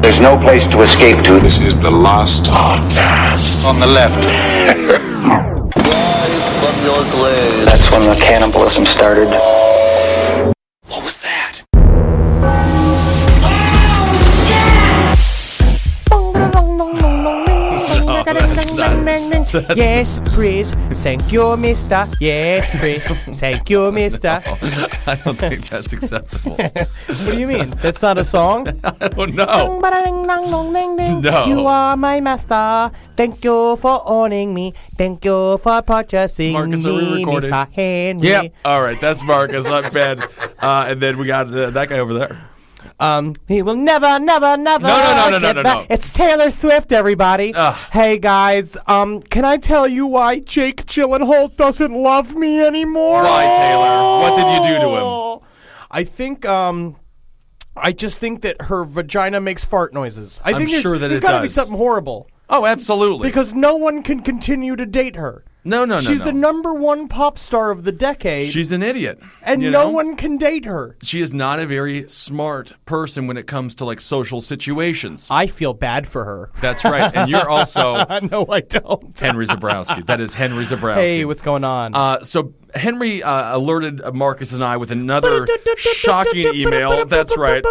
There's no place to escape to. This is the last podcast. On the left. From your grave. That's when the cannibalism started. What was that? Yes, Chris. Thank you, mister. Yes, Chris. Thank you, mister. I don't think that's acceptable. What do you mean? That's not a song? I don't know. No. You are my master. Thank you for owning me. Thank you for purchasing Marcus, me, are we recording? Mr. Henry. Yep. All right, that's Marcus. I'm Ben. And then we got that guy over there. He will never No. get back. It's Taylor Swift, everybody. Ugh. Hey, guys. Can I tell you why Jake Gyllenhaal doesn't love me anymore? Why, Taylor? What did you do to him? I just think that her vagina makes fart noises. I I'm think sure that there's it got to be does. something horrible. Oh, absolutely. Because no one can continue to date her. No. She's the number one pop star of the decade. She's an idiot. and you no know? one can date her. She is not a very smart person when it comes to like social situations. I feel bad for her. That's right. And you're also No, I don't. Henry Zabrowski. That is Henry Zabrowski. Hey, what's going on? So Henry alerted Marcus and I with another shocking email. That's right.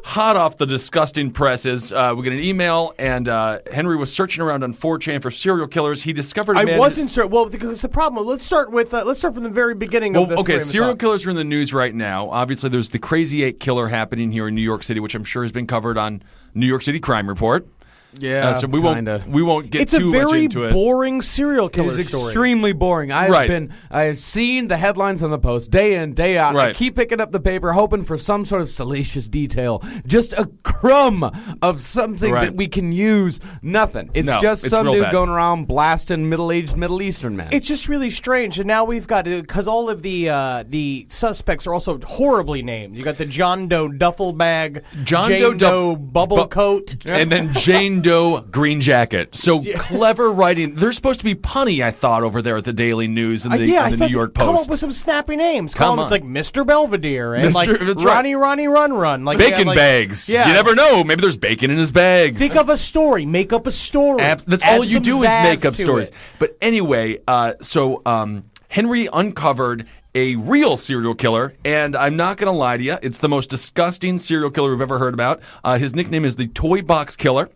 Hot off the disgusting presses. We get an email, and Henry was searching around on 4chan for serial killers. He discovered a man... I wasn't sure. Well, because the problem. Let's start from the very beginning of the Okay, frame of serial thought. killers are in the news right now. Obviously, there's the Crazy 8 killer happening here in New York City, which I'm sure has been covered on New York City Crime Report. Yeah, so we won't get It's too a much very into it. boring serial killer It is story. extremely boring. I've seen the headlines on the Post day in, day out. Right. I keep picking up the paper hoping for some sort of salacious detail. Just a crumb of something Right. that we can use. Nothing. It's No, just it's some real dude bad. going around blasting middle-aged Middle Eastern men. It's just really strange, and now we've got because all of the suspects are also horribly named. You got the John Doe duffel bag, John Jane Doe Doe bubble coat, and then Jane Doe green jacket. So clever writing. They're supposed to be punny, I thought, over there at the Daily News and I the thought New York Come up Post. with some snappy names. Come It's on. like Mr. Belvedere and Mr. like that's right. Ronnie Run. Like Bacon like, bags. Yeah. You never know. Maybe there's bacon in his bags. Think of a story. Make up a story. That's Add all you some do is zazz make up to stories. it. But anyway, Henry uncovered a real serial killer, and I'm not going to lie to you, it's the most disgusting serial killer we've ever heard about. His nickname is the Toybox Killer,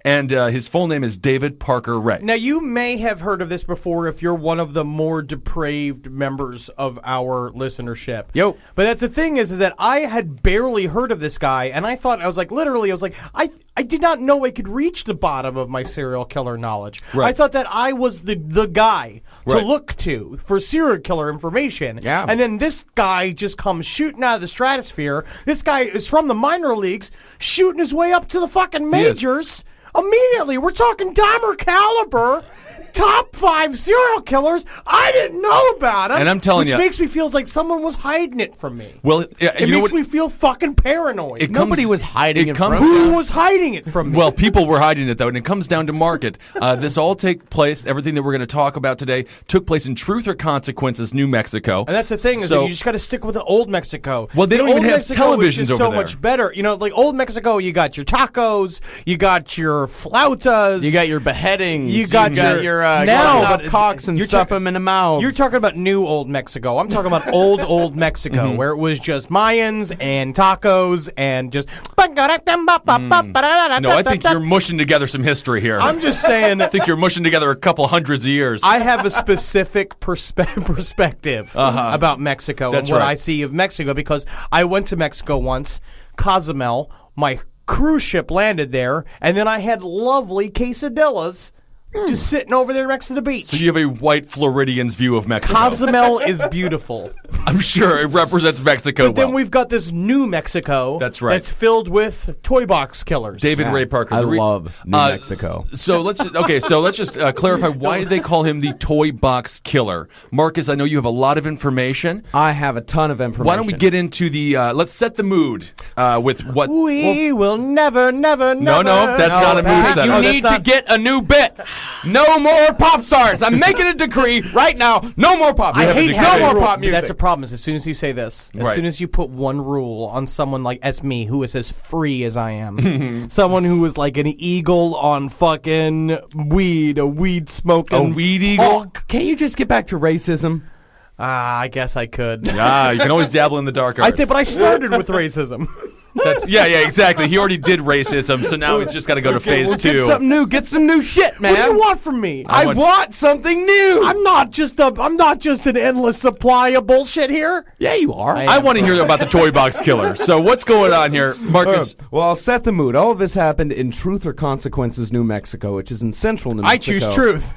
and his full name is David Parker Ray. Now, you may have heard of this before if you're one of the more depraved members of our listenership. Yo. But that's the thing is that I had barely heard of this guy, and I did not know I could reach the bottom of my serial killer knowledge. Right. I thought that I was the guy to Right. look to for serial killer information. Yeah. And then this guy just comes shooting out of the stratosphere. This guy is from the minor leagues, shooting his way up to the fucking He is. majors. Immediately, we're talking Dahmer caliber, top 5 serial killers. I didn't know about him. And I'm telling which you- makes me feel like someone was hiding it from me. Well, It you know makes what? me feel fucking paranoid. It Nobody comes- was hiding it from Who was hiding it from me? Well, people were hiding it, though, and it comes down to market. This all take place, everything that we're going to talk about today, took place in Truth or Consequences, New Mexico. and that's the thing is that you just got to stick with the old Mexico. Well, they The don't even old have Mexico was televisions just over so there. much better. You know, like old Mexico, you got your tacos, you got your flautas, You got your beheadings. You got your- now, cutting off but cocks and you're stuff talking- them in the mouth. You're talking about new old Mexico. I'm talking about old Mexico, where it was just Mayans and tacos and just. No, I think you're mushing together some history here. I'm just saying. I think you're mushing together a couple hundreds of years. I have a specific perspective about Mexico That's and what right. I see of Mexico because I went to Mexico once, Cozumel. My cruise ship landed there, and then I had lovely quesadillas just sitting over there next to the beach. So you have a white Floridian's view of Mexico. Cozumel is beautiful. I'm sure it represents Mexico But then well. we've got this new Mexico. That's right. That's filled with toy box killers. David Ray Parker. I the re- love New Mexico. So let's just clarify why they call him the Toy Box Killer. Marcus, I know you have a lot of information. I have a ton of information. Why don't we get into the? Let's set the mood with what. We will never. No, that's not a mood Pat, setter. you Oh, need to get a new bit. No more pop stars. I'm making a decree right now. No more pop. I hate no having more a rule. pop music. That's a problem. Is as soon as you say this, as Right. soon as you put one rule on someone like as me, who is as free as I am, someone who is like an eagle on fucking weed, a weed smoking, A weed eagle? Can't you just get back to racism? I guess I could. Ah, you can always dabble in the dark arts. But I started with racism. Yeah, exactly. He already did racism, so now he's just got to go to phase Well, 2. Get something new. Get some new shit, man. What do you want from me? I want something new. I'm not just an endless supply of bullshit here. Yeah, you are. I want to hear about the Toybox killer. So what's going on here, Marcus? Well, I'll set the mood. All of this happened in Truth or Consequences, New Mexico, which is in central New Mexico. I choose truth.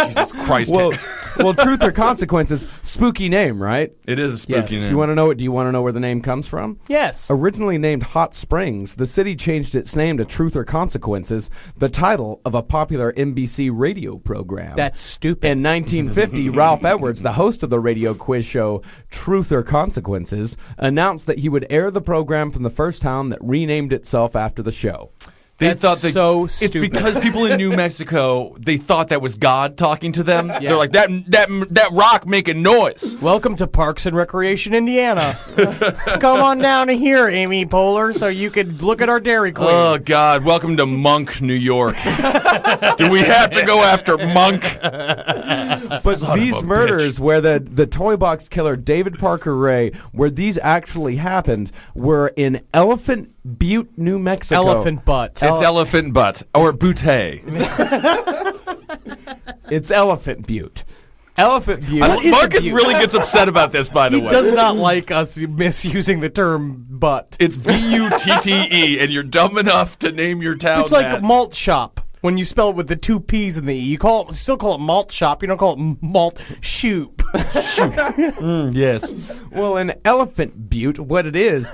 Jesus Christ. Well, Truth or Consequences, spooky name, right? It is a spooky Yes. name. Do you want to know where the name comes from? Yes. Originally named Hot Springs, the city changed its name to Truth or Consequences, the title of a popular NBC radio program. That's stupid. In 1950, Ralph Edwards, the host of the radio quiz show Truth or Consequences, announced that he would air the program from the first town that renamed itself after the show. They That's thought so it's stupid. because people in New Mexico, they thought that was God talking to them. They're like, that rock making noise. Welcome to Parks and Recreation, Indiana. Come on down to here, Amy Poehler, so you could look at our Dairy Queen. Oh God! Welcome to Monk, New York. Do we have to go after Monk? But Son of these a murders, where the toy box killer David Parker Ray, where these actually happened, were in Elephant Butte, New Mexico. Elephant butt. It's elephant butt or butte. It's Elephant Butte. Elephant Butte. Marcus butte? really gets upset about this, by the He way. does not like us misusing the term butt. It's Butte, and you're dumb enough to name your town It's like that. malt shop. When you spell it with the 2 P's in the E, still call it malt shop. You don't call it malt shoop. Yes. Well, in Elephant Butte, what it is,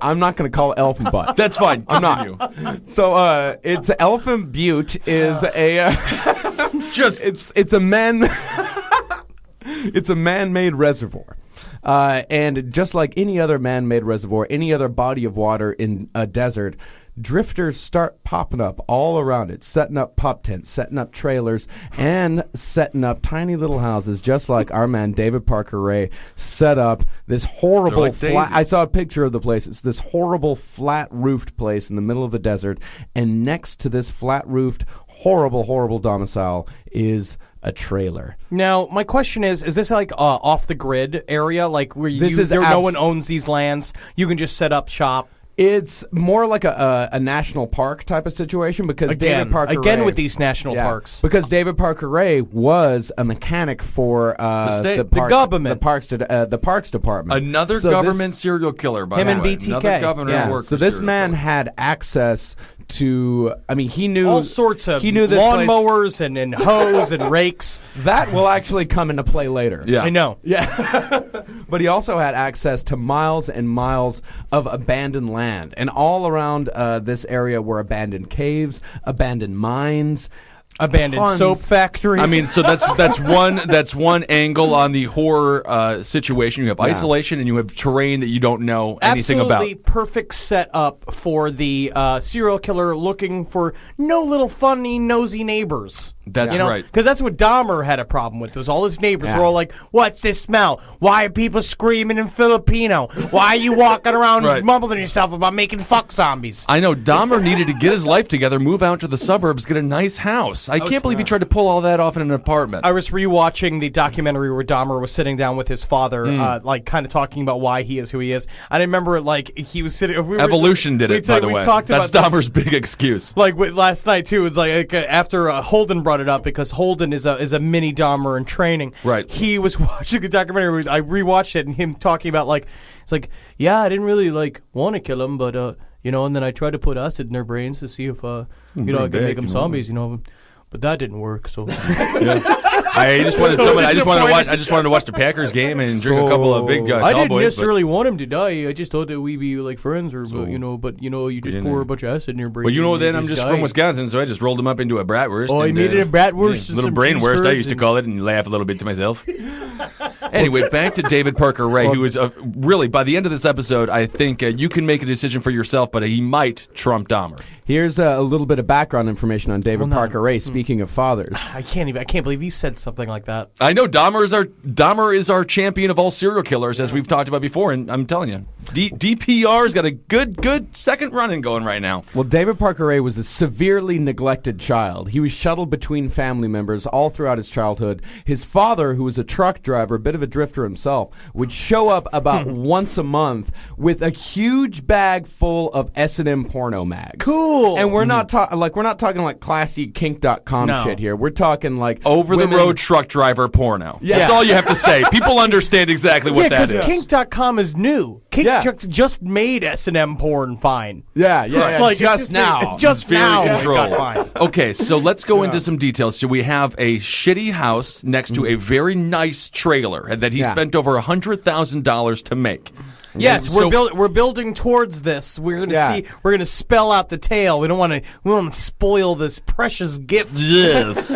I'm not going to call it Elephant Butt. That's fine. I'm Continue. not. So, it's Elephant Butte is a, Just it's a man, it's a man-made reservoir. And just like any other man-made reservoir, any other body of water in a desert, drifters start popping up all around it, setting up pop tents, setting up trailers, and setting up tiny little houses, just like our man David Parker Ray set up this horrible like flat. daisies. I saw a picture of the place. It's this horrible flat-roofed place in the middle of the desert, and next to this flat-roofed, horrible domicile is a trailer. Now, my question is this like off the grid area, like where no one owns these lands? You can just set up shop. It's more like a national park type of situation because David Parker Ray, with these national parks. Because David Parker Ray was a mechanic for state. the The government. the parks department. another So government serial killer, by Him the and way. BTK. Another governor Yeah. worked So for this serial man killer. had access to. I mean, he knew All sorts of he knew this place- lawnmowers and hoes and rakes. That will actually come into play later. Yeah. I know. Yeah. But he also had access to miles and miles of abandoned land. And all around this area were abandoned caves, abandoned mines, Abandoned tons- soap factories. I mean, so that's one angle on the horror situation. You have isolation and you have terrain that you don't know anything absolutely about. perfect setup for the serial killer looking for no little funny, nosy neighbors. That's right. Because that's what Dahmer had a problem with. Was all his neighbors were all like, "What's this smell? Why are people screaming in Filipino? Why are you walking around Right. mumbling to yourself about making fuck zombies?" I know Dahmer needed to get his life together, move out to the suburbs, get a nice house. I can't believe he tried to pull all that off in an apartment. I was rewatching the documentary where Dahmer was sitting down with his father, like kind of talking about why he is who he is. I remember like he was sitting. Evolution did it, by the we way. talked That's about this. Dahmer's big excuse. Like last night too, it was like after Holden brought it up because Holden is a mini Dahmer in training. Right. He was watching a documentary. I rewatched it and him talking about like it's like I didn't really like want to kill him, but and then I tried to put acid in their brains to see if I could make them zombies, But that didn't work. So I just wanted I just wanted to watch the Packers game and drink a couple of big I didn't Cowboys, necessarily want him to die. I just thought that we'd be like friends, or you just pour a bunch of acid in your brain. But and then you I'm just die. from Wisconsin, so I just rolled him up into a bratwurst. Oh, I and, made it a bratwurst, and little some brain cheese wurst, I curds used to and- call it, and laugh a little bit to myself. Anyway, back to David Parker Ray, who is really, by the end of this episode, I think you can make a decision for yourself, but he might trump Dahmer. Here's a little bit of background information on David Parker Ray. Speaking of fathers, I can't believe you said something like that. I know Dahmer is our champion of all serial killers, as we've talked about before, and I'm telling you, DPR's got a good second running going right now. well, David Parker Ray was a severely neglected child. He was shuttled between family members all throughout his childhood. His father, who was a truck driver, a bit of a drifter himself, would show up about once a month with a huge bag full of S&M porno mags. Cool. And we're not talking like classy kink.com No. shit here. We're talking like Over-the-road truck driver porno. Yeah. That's all you have to say. People understand exactly what that because is. kink.com is new. Kink Yeah. just made S&M porn fine. Yeah, Like, just now. Just Very now. it controlled. got fine. Okay, so let's go into some details. So we have a shitty house next to a very nice trailer that he spent over $100,000 to make. Yes, So- we're building towards this. We're Yeah. gonna spell out the tale. We don't want to spoil this precious gift. Yes.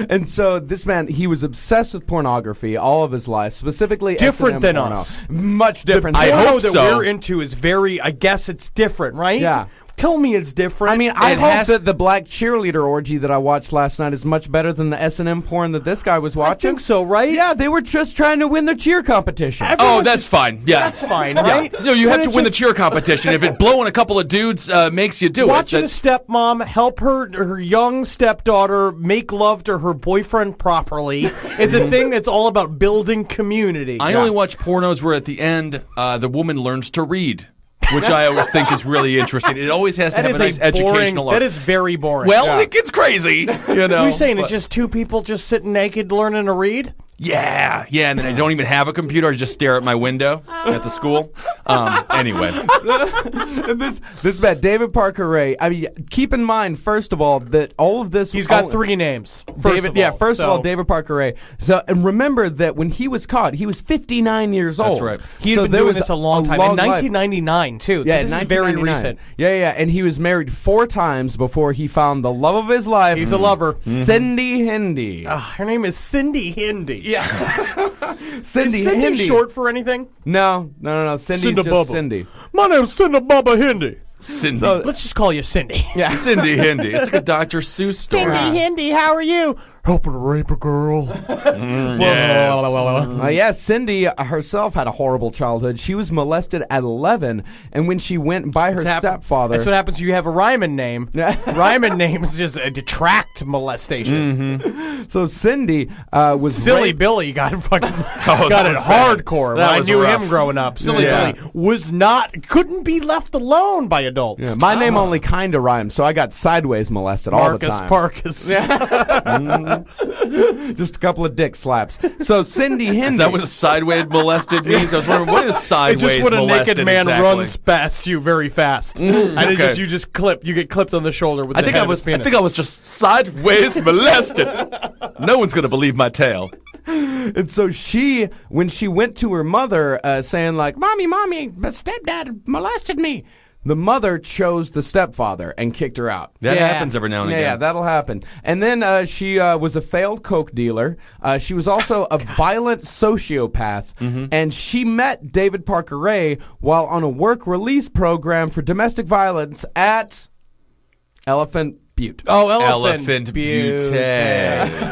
And so this man, he was obsessed with pornography all of his life, specifically Different S&M than porno. us. Much different. I than Porno hope that so. we're into is very. I guess it's different, right? Yeah. Tell me it's different. I mean, I It hope has- that the black cheerleader orgy that I watched last night is much better than the S&M porn that this guy was I watching. think so, right? Yeah, they were just trying to win their cheer competition. Oh, that's fine. Yeah. That's fine, right? No, you But have to it's win the just- cheer competition. If it blowing a couple of dudes makes you do Watching it. a stepmom help her young stepdaughter make love to her boyfriend properly is a thing that's all about building community. I only watch pornos where at the end the woman learns to read, which I always think is really interesting. It always has to That have is a nice boring. educational That arc. is very boring. Well, it gets crazy, you know. You're saying it's but- just two people just sitting naked learning to read? Yeah, and then I don't even have a computer. I just stare at my window at the school. Anyway. And this man, David Parker Ray. I mean, keep in mind, first of all, that all of this. He's got three names. First First of all, David Parker Ray. So, and remember that when he was caught, he was 59 years old. That's right. He had So been there doing was this a long time. long In life. 1999, too. Yeah, this in is very 1999. recent. Yeah, and he was married 4 times before he found the love of his life. He's a lover. Cindy Hindi. Her name is Cindy Hindi. Yeah. Is Cindy Cindy Hindi. short for anything? No. Cindy's just Bubba. Cindy. My name's Cindy Bubba Hindi. Cindy. Let's just call you Cindy. Yeah. Cindy Hindi. It's like a Dr. Seuss story. Cindy Hindi, how are you? Helping to rape a girl. Cindy herself had a horrible childhood. She was molested at 11, and when she went by her stepfather... That's what happens when you have a Ryman name. Ryman name is just a detract molestation. So Cindy was Silly raped. Billy got fucking that got it was bad. hardcore. That I was knew rough. him growing up. Silly Yeah. Billy couldn't be left alone by adults. Yeah, my name only kind of rhymes, so I got sideways molested all the Marcus time. Parkus. Just a couple of dick slaps. So Cindy Hindi... Is that what a sideways molested means? I was wondering, what is It's sideways just when a molested naked man exactly? runs past you very fast, and okay. you get clipped on the shoulder with I the think head I of was. his penis. I think I was just sideways molested. No one's gonna believe my tale. And so when she went to her mother saying like, Mommy, my stepdad molested me, the mother chose the stepfather and kicked her out. That Yeah. happens every now and again. Yeah, that'll happen. And then she was a failed coke dealer. She was also a violent sociopath. And she met David Parker Ray while on a work release program for domestic violence at Elephant Butte. Oh, Elephant Butte.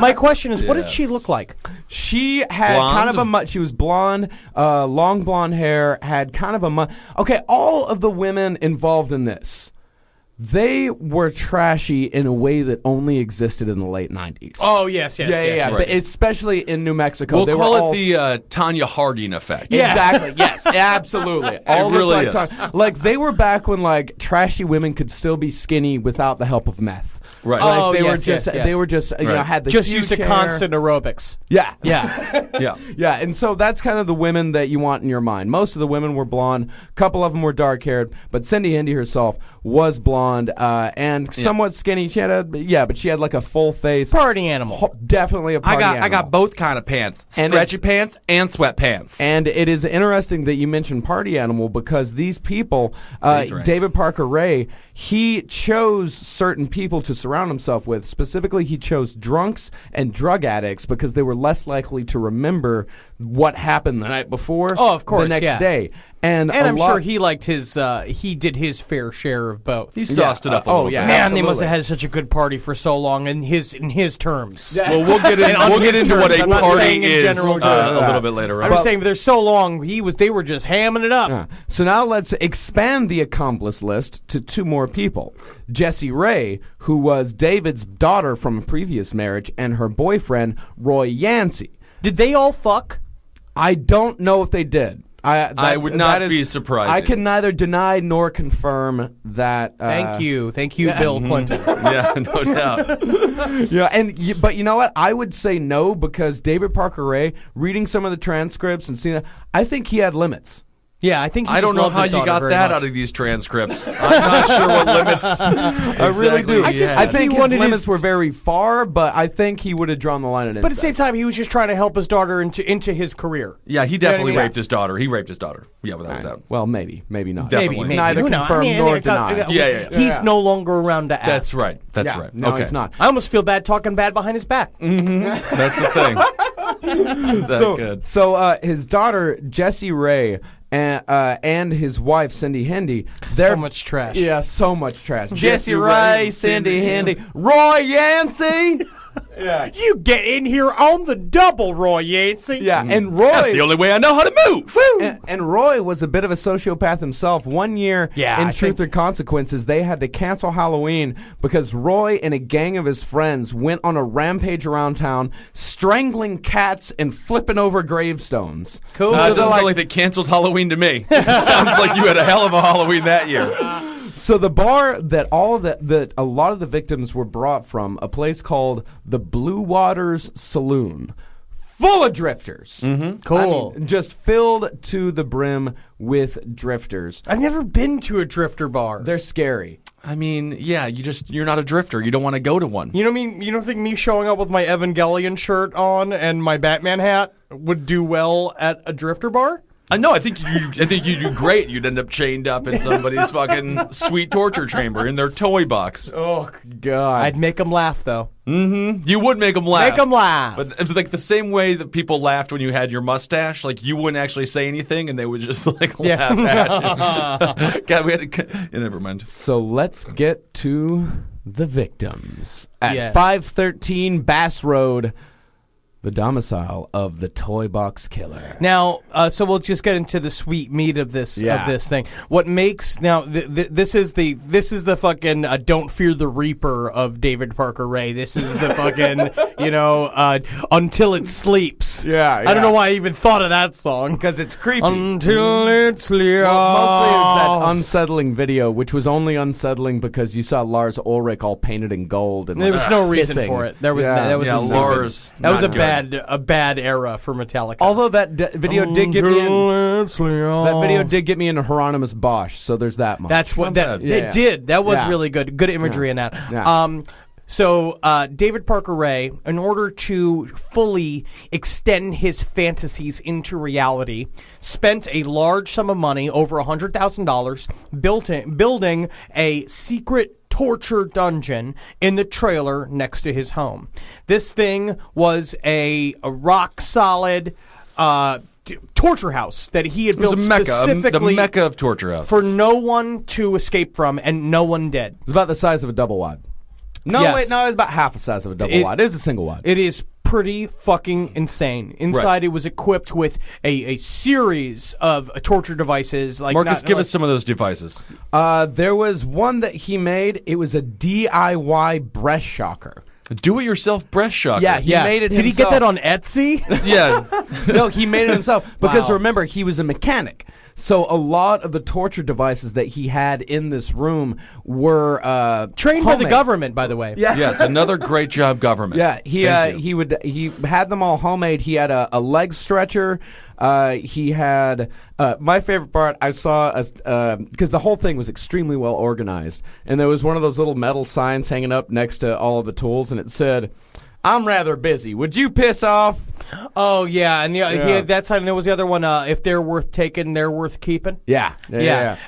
My question is, what did she look like? She had Blonde? kind of she was blonde, long blonde hair, had kind of okay, all of the women involved in this, they were trashy in a way that only existed in the late 90s. Oh, yes. yeah. right. Especially in New Mexico. We'll they call were it all the Tanya Harding effect. Exactly. Yes. Absolutely. All looked really like is. like they were back when like trashy women could still be skinny without the help of meth. Right. Like, Oh, they were yes, just yes. they were just you know Right. had the Just huge used to hair. constant aerobics. Yeah. Yeah. Yeah. Yeah, and so that's kind of the women that you want in your mind. Most of the women were blonde. A couple of them were dark-haired, but Cindy Hindi herself was blonde and somewhat skinny. She had but she had like a full face. Party animal. Definitely a party I animal. got both kind of pants, And stretchy it's- pants and sweatpants. And it is interesting that you mentioned party animal because these people, drank. David Parker Ray, he chose certain people to surround surround himself with. Specifically, he chose drunks and drug addicts because they were less likely to remember what happened the night before. Oh, of course, the next yeah. day. And I'm sure he liked his. He did his fair share of both. He sauced it up a little bit. Man, absolutely. they must have had such a good party for so long in his terms. Well, we'll get into what a I'm not party saying in is general terms. a little bit later I'm on. just saying, they're so long. They were just hamming it up. Yeah. So now let's expand the accomplice list to 2 more people. Jessie Ray, who was David's daughter from a previous marriage, and her boyfriend, Roy Yancey. Did they all fuck? I don't know if they did. I would not be surprised. I can neither deny nor confirm that. Thank you, Bill Clinton. Yeah, no doubt. Yeah, but you know what? I would say no because David Parker Ray, reading some of the transcripts and seeing that, I think he had limits. Yeah, I think he I don't just know loved how his you daughter got very that much. out of these transcripts. I'm not sure what limits. I really do. I think he his wanted limits were very far, but I think he would have drawn the line at But at the same time, he was just trying to help his daughter into his career. Yeah, he definitely Yeah, yeah. raped his daughter. He raped his daughter. Yeah, without a doubt. Well, maybe not. Definitely. Maybe. Neither Who knows? confirm I mean, nor they're deny. talking- Yeah. He's no longer around to ask. That's right. That's Yeah, right. No, okay. it's not. I almost feel bad talking bad behind his back. That's the thing. That good. So his daughter Jessie Ray and his wife Cindy Hendy, they're So much trash. Yeah, so much trash. Jessie Jessie Ray, Ray, Cindy Cindy Hendy, Roy Yancey. You get in here on the double, Roy Yancey. Yeah, and Roy. That's the only way I know how to move. And Roy was a bit of a sociopath himself. One year in Truth or Consequences, they had to cancel Halloween because Roy and a gang of his friends went on a rampage around town, strangling cats and flipping over gravestones. Cool. It So doesn't sound like they canceled Halloween to me. It sounds like you had a hell of a Halloween that year. So the bar that that a lot of the victims were brought from, a place called the Blue Waters Saloon, full of drifters. Cool. I mean, just filled to the brim with drifters. I've never been to a drifter bar. They're scary. I mean, yeah, you're not a drifter. You don't want to go to one. You know what I mean? You don't think me showing up with my Evangelion shirt on and my Batman hat would do well at a drifter bar? No, I think you do great. You'd end up chained up in somebody's fucking sweet torture chamber in their toy box. Oh God! I'd make them laugh, though. You would make them laugh. Make them laugh. But it's like the same way that people laughed when you had your mustache. Like you wouldn't actually say anything, and they would just like laugh at you. God, we had to. Never mind. So let's get to the victims at Yeah. 513 Bass Road, the domicile of the Toybox Killer. Now, so we'll just get into the sweet meat of this thing. What makes this is the fucking Don't Fear the Reaper of David Parker Ray. This is the fucking Until It Sleeps. Yeah, I don't know why I even thought of that song Because it's creepy. Until it sleeps. Well, mostly is that unsettling video, which was only unsettling because you saw Lars Ulrich all painted in gold, and There was no reason hissing. for it. There was Yeah. that was Yeah, a stupid- Lars, That was not a good. bad era for Metallica. Although that video did get me in. That video That did get me into Hieronymus Bosch, so there's that much. That's what that bad. Yeah. it did. That was Yeah. really good. Good imagery in that. Yeah. So David Parker Ray, in order to fully extend his fantasies into reality, spent a large sum of money, over $100,000, building a secret torture dungeon in the trailer next to his home. This thing was a rock solid torture house that he had It was built a mecca, specifically the mecca of torture houses. for no one to escape from, and no one did. It's about the size of a double wide. No, Yes. wait, no, it's about half the size of a double wide. It is a single wide. It is pretty fucking insane. Inside, Right. it was equipped with a series of torture devices. Like Marcus, give us some of those devices. There was one that he made. It was a DIY breast shocker. Do-it-yourself breast shocker. Yeah, he made it Did he himself. get that on Etsy? Yeah. No, he made it himself. Because Wow. remember, he was a mechanic. So a lot of the torture devices that he had in this room were Trained by the homemade. government, by the way. Yeah. Yes, another great job, government. Yeah, Thank you. he had them all homemade. He had a leg stretcher. He had my favorite part. I saw because the whole thing was extremely well organized, and there was one of those little metal signs hanging up next to all of the tools, and it said, I'm rather busy. Would you piss off? Oh, yeah. And that time there was the other one, if they're worth taking, they're worth keeping. Yeah.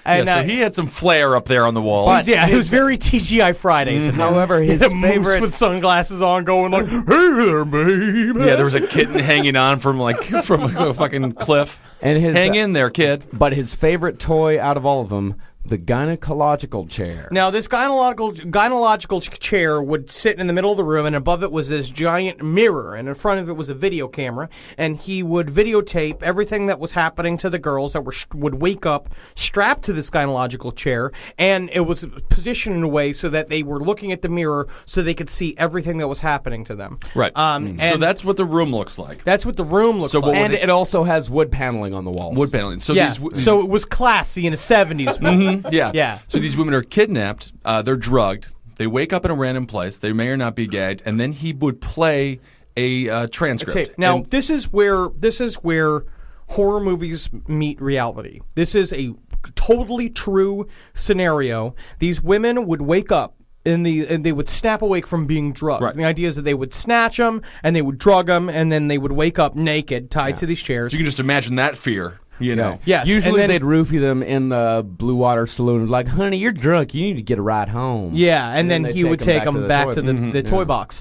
And, so he had some flair up there on the wall. But- yeah, it was very TGI Fridays. However, his Moose favorite... with sunglasses on going like, hey there, babe. Yeah, there was a kitten hanging on from a fucking cliff. And Hang in there, kid. But his favorite toy out of all of them, the gynecological chair. Now, this gynecological chair would sit in the middle of the room, and above it was this giant mirror, and in front of it was a video camera, and he would videotape everything that was happening to the girls that would wake up strapped to this gynecological chair, and it was positioned in a way so that they were looking at the mirror so they could see everything that was happening to them. Right. And So that's what the room looks like. that's what the room looks So like. And it also has wood paneling on the walls. Wood paneling. So yeah, these so it was classy in the 70s. Yeah. Yeah. So these women are kidnapped. They're drugged. They wake up in a random place. They may or not be gagged. And then he would play a transcript. Now, And- this is where horror movies meet reality. This is a totally true scenario. These women would wake up and they would snap awake from being drugged. Right. The idea is that they would snatch them and they would drug them and then they would wake up naked, tied to these chairs. So you can just imagine that fear, you know. Yes, Usually and then- they'd roofie them in the Blue Water Saloon. Like, honey, you're drunk. You need to get a ride home. Yeah, and then they'd he would take them back to the yeah. Toybox,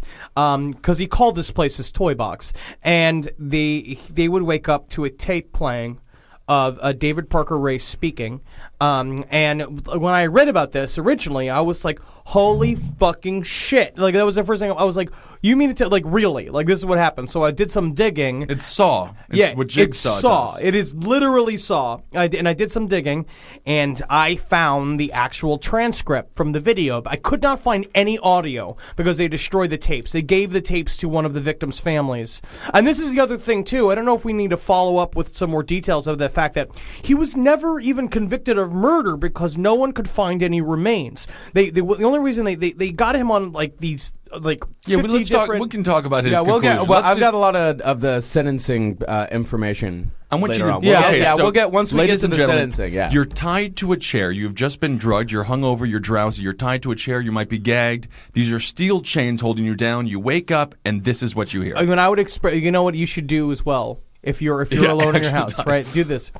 because he called this place his Toybox, and they would wake up to a tape playing of David Parker Ray speaking, and when I read about this originally, I was like, holy fucking shit. Like, that was the first thing I was like, you mean it to, like, really? Like, this is what happened. So I did some digging. It's Saw. It's what Jigsaw it's Saw. does. It is literally Saw. I did some digging, and I found the actual transcript from the video. I could not find any audio because they destroyed the tapes. They gave the tapes to one of the victims' families. And this is the other thing, too. I don't know if we need to follow up with some more details of the fact that he was never even convicted of murder because no one could find any remains. The only reason they got him on, like, these... like, Yeah, but 50 let's talk. different- We can talk about his Yeah, conclusion. I've got a lot of the sentencing information. I want you later to. on. We'll so, we'll get once we get ladies to and the gentlemen, sentencing. Yeah, You're tied to a chair. You've just been drugged. You're hungover. You're drowsy. You're tied to a chair. You might be gagged. These are steel chains holding you down. You wake up, and this is what you hear. I mean, I would express. You know what you should do as well if you're alone in your house, right? Do this.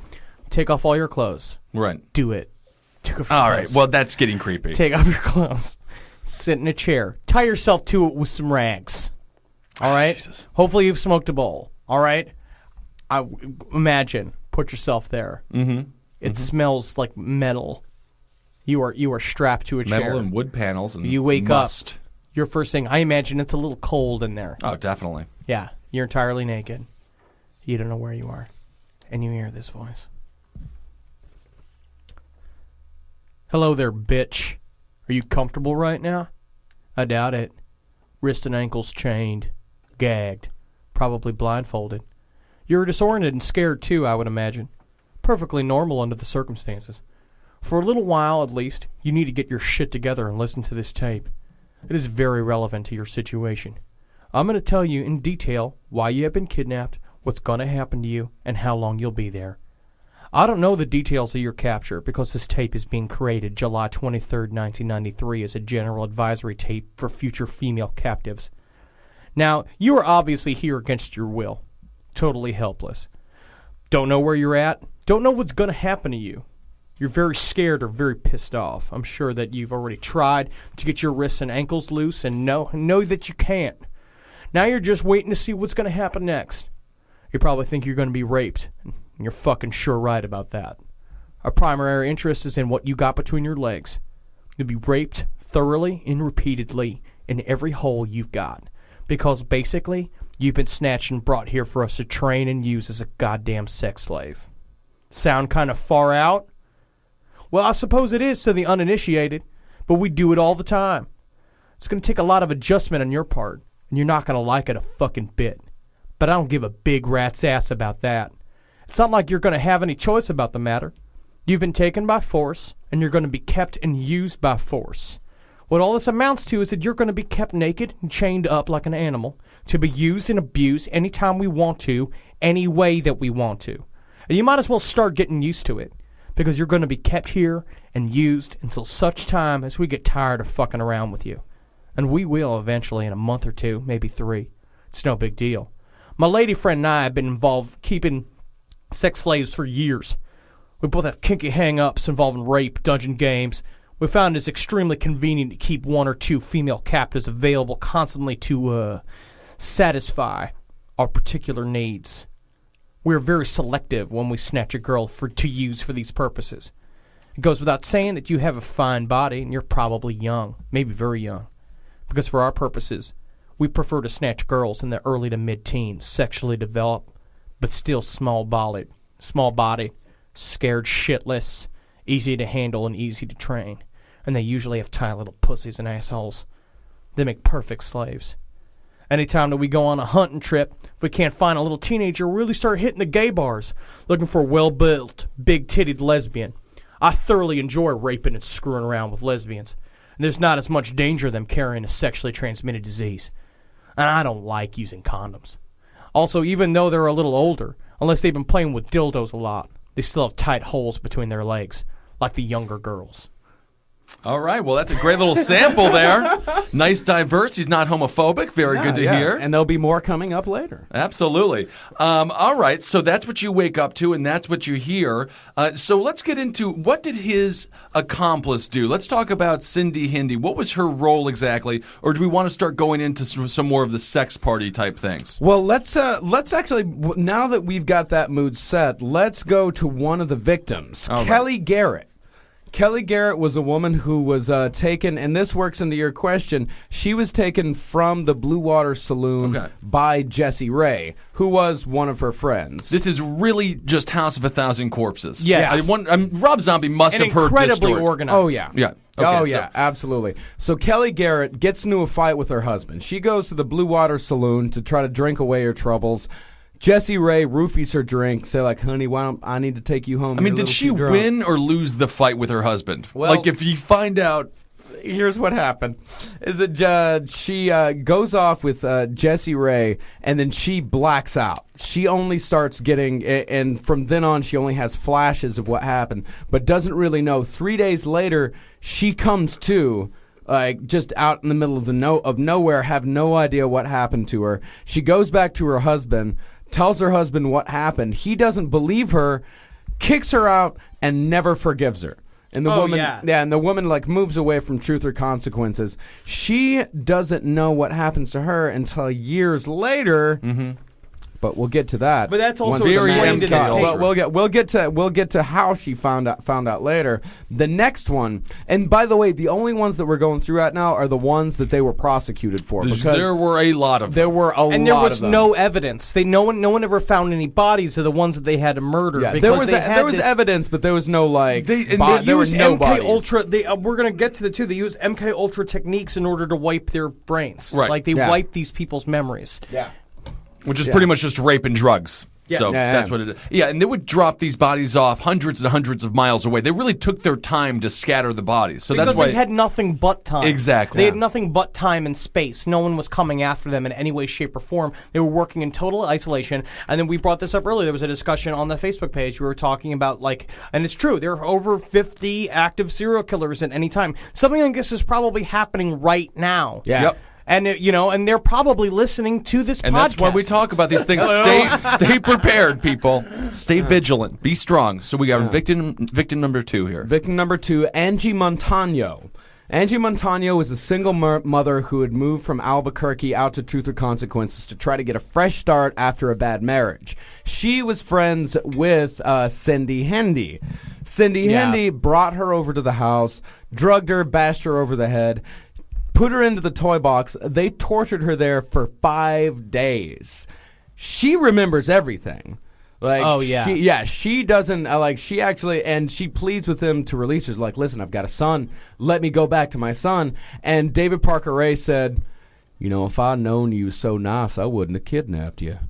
Take off all your clothes. Right. Do it. Take off your All clothes. right. Well, that's getting creepy. Take off your clothes. Sit in a chair. Tie yourself to it with some rags. All right. Jesus. Hopefully you've smoked a bowl. All right. Imagine. Put yourself there. Mm-hmm. It smells like metal. You are strapped to a chair. Metal and wood panels and You wake must. up. Your first thing. I imagine it's a little cold in there. Oh, definitely. Yeah, you're entirely naked. You don't know where you are. And you hear this voice. Hello there, bitch. Are you comfortable right now? I doubt it. Wrist and ankles chained. Gagged. Probably blindfolded. You're disoriented and scared too, I would imagine. Perfectly normal under the circumstances. For a little while, at least, you need to get your shit together and listen to this tape. It is very relevant to your situation. I'm going to tell you in detail why you have been kidnapped, what's going to happen to you, and how long you'll be there. I don't know the details of your capture because this tape is being created July 23rd, 1993 as a general advisory tape for future female captives. Now, you are obviously here against your will. Totally helpless. Don't know where you're at. Don't know what's going to happen to you. You're very scared or very pissed off. I'm sure that you've already tried to get your wrists and ankles loose and know that you can't. Now you're just waiting to see what's going to happen next. You probably think you're going to be raped, and you're fucking sure right about that. Our primary interest is in what you got between your legs. You'll be raped thoroughly and repeatedly in every hole you've got. Because basically, you've been snatched and brought here for us to train and use as a goddamn sex slave. Sound kind of far out? Well, I suppose it is to the uninitiated, but we do it all the time. It's going to take a lot of adjustment on your part, and you're not going to like it a fucking bit. But I don't give a big rat's ass about that. It's not like you're going to have any choice about the matter. You've been taken by force, and you're going to be kept and used by force. What all this amounts to is that you're going to be kept naked and chained up like an animal, to be used and abused anytime we want to, any way that we want to. And you might as well start getting used to it, because you're going to be kept here and used until such time as we get tired of fucking around with you. And we will eventually in a month or two, maybe 3. It's no big deal. My lady friend and I have been involved keeping sex slaves for years. We both have kinky hang-ups involving rape, dungeon games. We found it's extremely convenient to keep 1 or 2 female captives available constantly to satisfy our particular needs. We're very selective when we snatch a girl to use for these purposes. It goes without saying that you have a fine body and you're probably young, maybe very young. Because for our purposes, we prefer to snatch girls in the early to mid-teens, sexually developed, but still small-bodied, scared shitless, easy to handle and easy to train. And they usually have tight little pussies and assholes. They make perfect slaves. Anytime that we go on a hunting trip, if we can't find a little teenager, we really start hitting the gay bars, looking for a well-built, big-titted lesbian. I thoroughly enjoy raping and screwing around with lesbians. And there's not as much danger of them carrying a sexually transmitted disease. And I don't like using condoms. Also, even though they're a little older, unless they've been playing with dildos a lot, they still have tight holes between their legs, like the younger girls. All right. Well, that's a great little sample there. Nice, diverse. He's not homophobic. Very good to hear. And there'll be more coming up later. Absolutely. All right. So that's what you wake up to, and that's what you hear. So let's get into what did his accomplice do? Let's talk about Cindy Hindi. What was her role exactly? Or do we want to start going into some more of the sex party type things? Well, let's actually, now that we've got that mood set, let's go to one of the victims, Kelly Garrett. Kelly Garrett was a woman who was taken, and this works into your question, she was taken from the Blue Water Saloon by Jessie Ray, who was one of her friends. This is really just House of 1,000 Corpses. Yes. Rob Zombie must have heard this story. Incredibly organized. Oh, yeah. Yeah. Okay, absolutely. So Kelly Garrett gets into a fight with her husband. She goes to the Blue Water Saloon to try to drink away her troubles. Jessie Ray roofies her drink, say like, honey, why don't I need to take you home? I mean, did she win or lose the fight with her husband? Well, like, if you find out... Here's what happened, is that she goes off with Jessie Ray, and then she blacks out. She only starts getting, and from then on, she only has flashes of what happened, but doesn't really know. 3 days later, she comes to... just out in the middle of nowhere, have no idea what happened to her. She goes back to her husband, tells her husband what happened. He doesn't believe her, kicks her out, and never forgives her. And the woman like moves away from Truth or Consequences. She doesn't know what happens to her until years later. Mm-hmm. But we'll get to that. But that's also very explained in the tape. We'll get to how she found out later. The next one, and by the way, the only ones that we're going through right now are the ones that they were prosecuted for. Because there were a lot of them. There were a lot of them. And there was no evidence. No one ever found any bodies of the ones that they had to murder. Yeah, because there was evidence, but there was no like. They there were used no MK bodies. Ultra. We're gonna get to the two. They use MK Ultra techniques in order to wipe their brains. Right. Like they wipe these people's memories. Yeah. Which is pretty much just rape and drugs. Yes. So that's what it is. Yeah, and they would drop these bodies off hundreds and hundreds of miles away. They really took their time to scatter the bodies. So because that's why they had nothing but time. Exactly. They had nothing but time and space. No one was coming after them in any way, shape, or form. They were working in total isolation. And then we brought this up earlier. There was a discussion on the Facebook page. We were talking about, like, and it's true, there are over 50 active serial killers at any time. Something like this is probably happening right now. Yeah. Yep. And and they're probably listening to this And podcast. that's why we talk about these things. Stay prepared, people. Stay vigilant. Be strong. So we got victim number 2 here. Victim number 2, Angie Montano. Angie Montano was a single mother who had moved from Albuquerque out to Truth or Consequences to try to get a fresh start after a bad marriage. She was friends with Cindy Hindi. Cindy Hindi brought her over to the house, drugged her, bashed her over the head, put her into the toy box. They tortured her there for 5 days. She remembers everything. She doesn't she actually, and she pleads with him to release her. Like, listen, I've got a son. Let me go back to my son. And David Parker Ray said, if I'd known you so nice, I wouldn't have kidnapped you.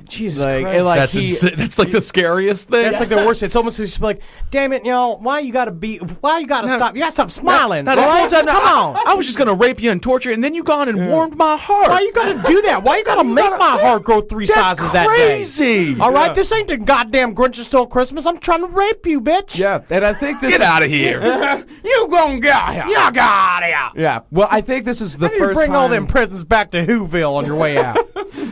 Jesus like, Christ. and, like That's that's like the scariest thing. That's like the worst. It's almost just like, damn it, why you gotta stop? You gotta stop smiling. Now, all this right? whole time, Come on. I was just gonna rape you and torture you, and then you gone and warmed my heart. Why you gotta do that? Why you gotta make my heart grow 3 That's sizes that day? crazy. All right, this ain't the goddamn Grinch Who Stole Christmas. I'm trying to rape you, bitch. Yeah, and I think this Get out of here. You gonna get here. You got it. Yeah. Well, I think this is the You first bring time. all them presents back to Whoville on your way out.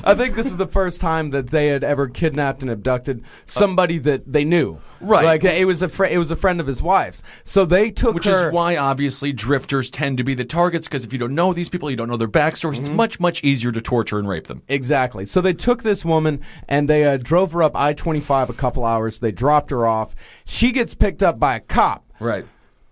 I think this is the first time that they had ever kidnapped and abducted somebody that they knew. Right. Like it was a friend of his wife's. So they took Which her. is why, obviously, drifters tend to be the targets, because if you don't know these people, you don't know their backstories, it's much, much easier to torture and rape them. Exactly. So they took this woman and they drove her up I-25 a couple hours. They dropped her off. She gets picked up by a cop. Right.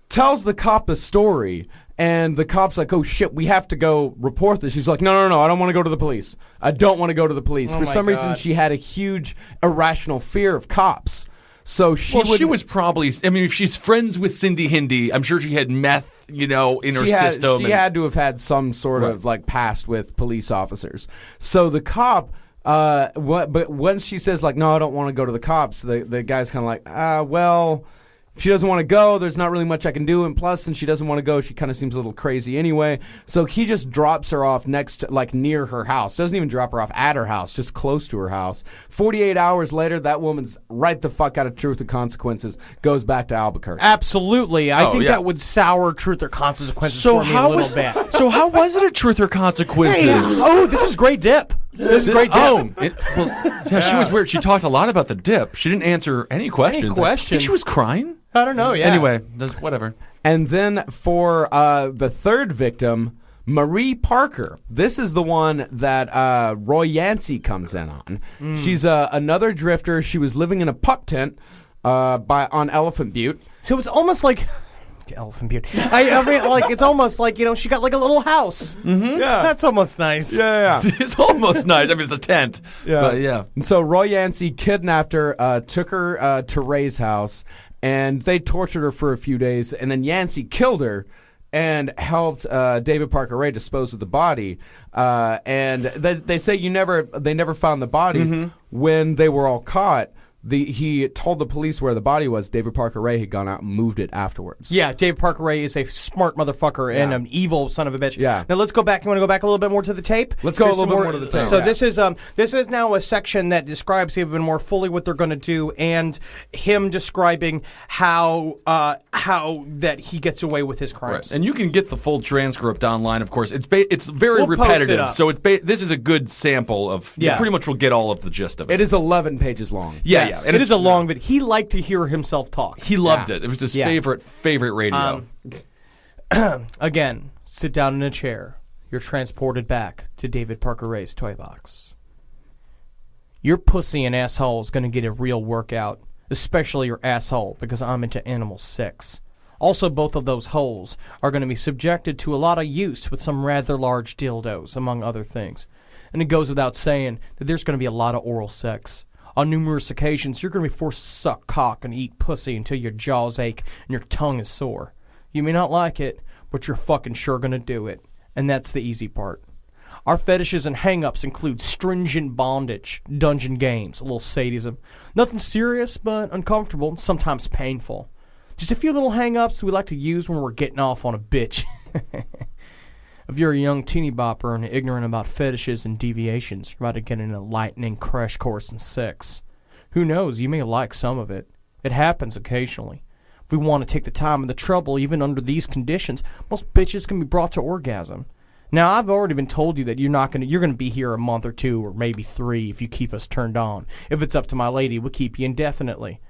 Tells the cop a story. And the cop's like, oh, shit, we have to go report this. She's like, no, I don't want to go to the police. I don't want to go to the police. Oh For my some reason, God. she had a huge irrational fear of cops. So she She was probably, I mean, if she's friends with Cindy Hindi, I'm sure she had meth, in her system. She had to have had some sort of like past with police officers. So the cop, but when she says like, no, I don't want to go to the cops, the guy's kind of like, well, if she doesn't want to go, there's not really much I can do. And plus, since she doesn't want to go, she kind of seems a little crazy anyway. So he just drops her off near her house. Doesn't even drop her off at her house, just close to her house. 48 hours later, that woman's right the fuck out of Truth or Consequences, goes back to Albuquerque. Absolutely. I think yeah. that would sour Truth or Consequences for me a little bit. So how was it a Truth or Consequences? Hey, this is great dip. This is great dip. Yeah, she was weird. She talked a lot about the dip. She didn't answer any questions. I think she was crying. I don't know, yeah. Anyway, whatever. And then for the third victim, Marie Parker. This is the one that Roy Yancey comes in on. She's another drifter. She was living in a pup tent on Elephant Butte. So it's almost like Elephant Butte. I mean, like it's almost like she got like a little house. Mm-hmm. Yeah. That's almost nice. Yeah. It's almost nice. I mean, it's a tent. Yeah. But yeah. And so Roy Yancey kidnapped her, took her to Ray's house, and they tortured her for a few days. And then Yancey killed her and helped David Parker Ray dispose of the body. And they say they never found the bodies when they were all caught. He told the police where the body was. David Parker Ray had gone out and moved it afterwards. Yeah, David Parker Ray is a smart motherfucker and an evil son of a bitch. Yeah. Now let's go back. You want to go back a little bit more to the tape? Let's go Here's a little some bit more to the tape. So Yeah. this is now a section that describes even more fully what they're going to do, and him describing how that he gets away with his crimes. Right. And you can get the full transcript online, of course. It's very We'll post it repetitive, up. so this is a good sample of. Yeah. You pretty much will get all of the gist of it. It is 11 pages long. Yeah, Yes, and it is a long video. He liked to hear himself talk. He loved it. It was his Yeah. favorite radio. Again, sit down in a chair. You're transported back to David Parker Ray's Toybox. Your pussy and asshole is going to get a real workout, especially your asshole, because I'm into animal sex. Also, both of those holes are going to be subjected to a lot of use with some rather large dildos, among other things. And it goes without saying that there's going to be a lot of oral sex. On numerous occasions, you're going to be forced to suck cock and eat pussy until your jaws ache and your tongue is sore. You may not like it, but you're fucking sure going to do it. And that's the easy part. Our fetishes and hang-ups include stringent bondage, dungeon games, a little sadism. Nothing serious, but uncomfortable and sometimes painful. Just a few little hang-ups we like to use when we're getting off on a bitch. If you're a young teeny bopper and ignorant about fetishes and deviations, you're about to get an enlightening crash course in sex. Who knows, you may like some of it. It happens occasionally. If we want to take the time and the trouble, even under these conditions, most bitches can be brought to orgasm. Now, I've already been told you that you're going to be here a month or 2 or maybe 3 if you keep us turned on. If it's up to my lady, we'll keep you indefinitely.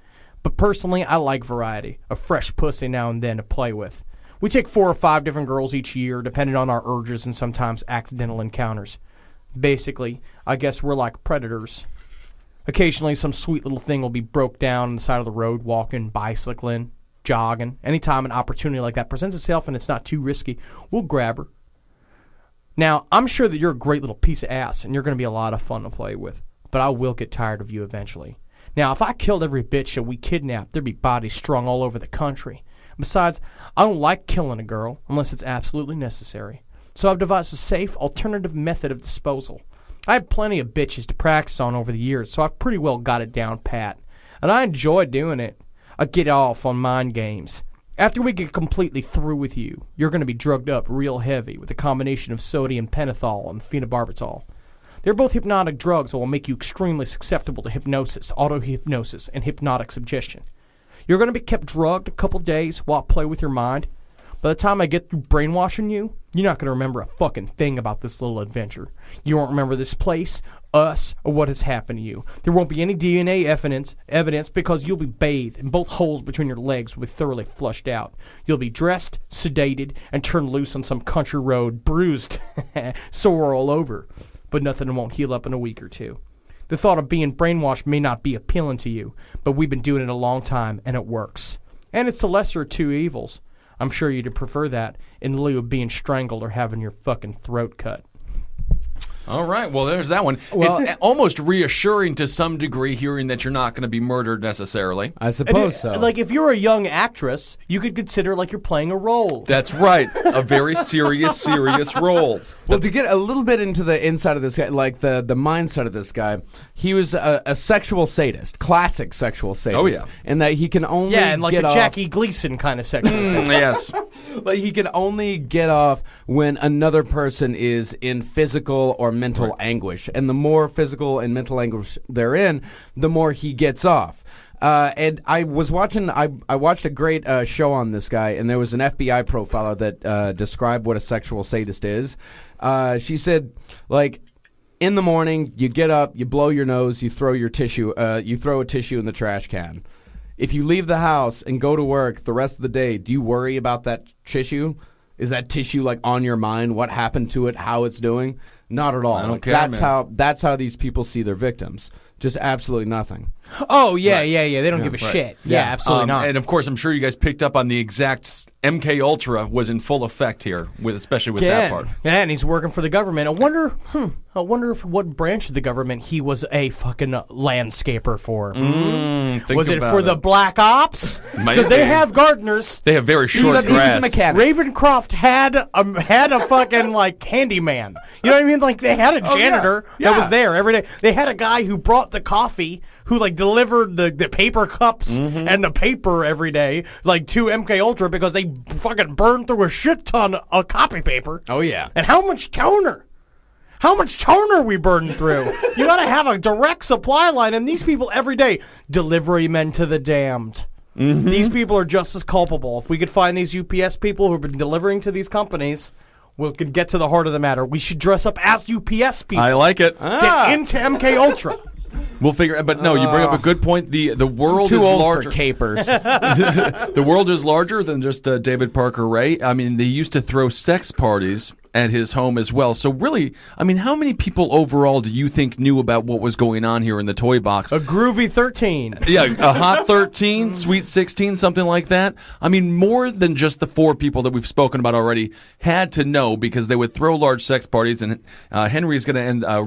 But personally, I like variety, a fresh pussy now and then to play with. We take 4 or 5 different girls each year, depending on our urges and sometimes accidental encounters. Basically, I guess we're like predators. Occasionally, some sweet little thing will be broke down on the side of the road, walking, bicycling, jogging. Anytime an opportunity like that presents itself and it's not too risky, we'll grab her. Now, I'm sure that you're a great little piece of ass and you're going to be a lot of fun to play with, but I will get tired of you eventually. Now, if I killed every bitch that we kidnapped, there'd be bodies strung all over the country. Besides, I don't like killing a girl unless it's absolutely necessary. So I've devised a safe, alternative method of disposal. I had plenty of bitches to practice on over the years, so I've pretty well got it down pat. And I enjoy doing it. I get off on mind games. After we get completely through with you, you're going to be drugged up real heavy with a combination of sodium pentothal and phenobarbital. They're both hypnotic drugs that will make you extremely susceptible to hypnosis, auto-hypnosis, and hypnotic suggestion. You're going to be kept drugged a couple days while I play with your mind. By the time I get through brainwashing you, you're not going to remember a fucking thing about this little adventure. You won't remember this place, us, or what has happened to you. There won't be any DNA evidence because you'll be bathed and both holes between your legs will be thoroughly flushed out. You'll be dressed, sedated, and turned loose on some country road, bruised, sore all over. But nothing won't heal up in a week or two. The thought of being brainwashed may not be appealing to you, but we've been doing it a long time, and it works. And it's the lesser of two evils. I'm sure you'd prefer that in lieu of being strangled or having your fucking throat cut. All right, well, there's that one. Well, it's almost reassuring to some degree hearing that you're not going to be murdered necessarily. I suppose so. Like, if you're a young actress, you could consider like you're playing a role. That's right. A very serious role. Well, to get a little bit into the inside of this guy, like the mindset of this guy, he was a sexual sadist, classic sexual sadist. Oh, yeah. And that he can only and like get a off, Jackie Gleason kind of sexual. Yes. like he can only get off when another person is in physical or mental anguish. And the more physical and mental anguish they're in, the more he gets off. And I was watching, I watched a great show on this guy, and there was an FBI profiler that described what a sexual sadist is. She said, like, in the morning, you get up, you blow your nose, you throw a tissue in the trash can. If you leave the house and go to work the rest of the day, do you worry about that tissue? Is that tissue like on your mind? What happened to it? How it's doing? Not at all. I don't care, man. That's how these people see their victims. Just absolutely nothing. Oh, yeah. They don't give a shit. Yeah, absolutely not. And of course, I'm sure you guys picked up on the exact MK Ultra was in full effect here, especially with that part. Yeah, and he's working for the government. I wonder if what branch of the government he was a fucking landscaper for. Was it for the Black Ops? Because they have gardeners. They have very short He was grass. a mechanic. Ravencroft had a fucking like handyman. You know what I mean? Like they had a janitor that was there every day. They had a guy who brought the coffee, who like delivered the paper cups and the paper every day, like to MK Ultra because they fucking burned through a shit ton of copy paper. Oh, yeah. And how much toner? How much toner we burning through? You gotta have a direct supply line, and these people every day, delivery men to the damned. These people are just as culpable. If we could find these UPS people who've been delivering to these companies, we could get to the heart of the matter. We should dress up as UPS people. I like it. Get into MK Ultra. We'll figure. But no, you bring up a good point. The world Too is old larger. for capers. The world is larger than just David Parker Ray. I mean, they used to throw sex parties at his home as well. So really, I mean, how many people overall do you think knew about what was going on here in the toy box? A groovy 13. Yeah, a hot 13, sweet 16, something like that. I mean, more than just the 4 people that we've spoken about already had to know because they would throw large sex parties. And Henry's going to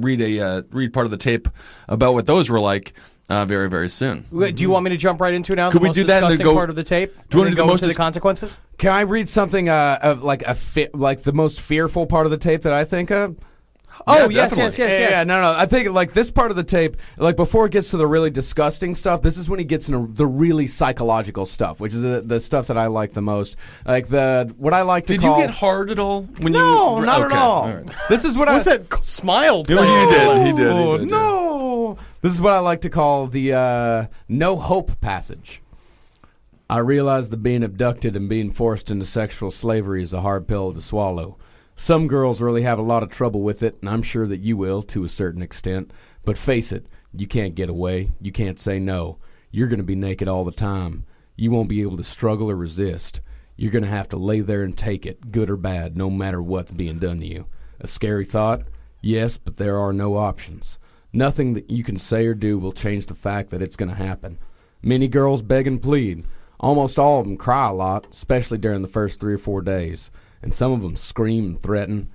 read part of the tape about what those were like very, very soon. Do you want me to jump right into it now? Could the we most do that and then disgusting go- part of the tape? Do you and wanna then do go the most into the consequences? Can I read something of like like the most fearful part of the tape that I think of? Oh, Yeah, yes. Yeah, no. I think like this part of the tape, like before it gets to the really disgusting stuff, this is when he gets into the really psychological stuff, which is the stuff that I like the most. Like what I like to Did call. you get hard at all? When No, you, not okay, at all. right. This is what What's I. that smile? You did. He did. Oh, no. This is what I like to call the no hope passage. I realize that being abducted and being forced into sexual slavery is a hard pill to swallow. Some girls really have a lot of trouble with it, and I'm sure that you will to a certain extent. But face it, you can't get away. You can't say no. You're going to be naked all the time. You won't be able to struggle or resist. You're going to have to lay there and take it, good or bad, no matter what's being done to you. A scary thought? Yes, but there are no options. Nothing that you can say or do will change the fact that it's going to happen. Many girls beg and plead. Almost all of them cry a lot, especially during the first 3 or 4 days. And some of them scream and threaten.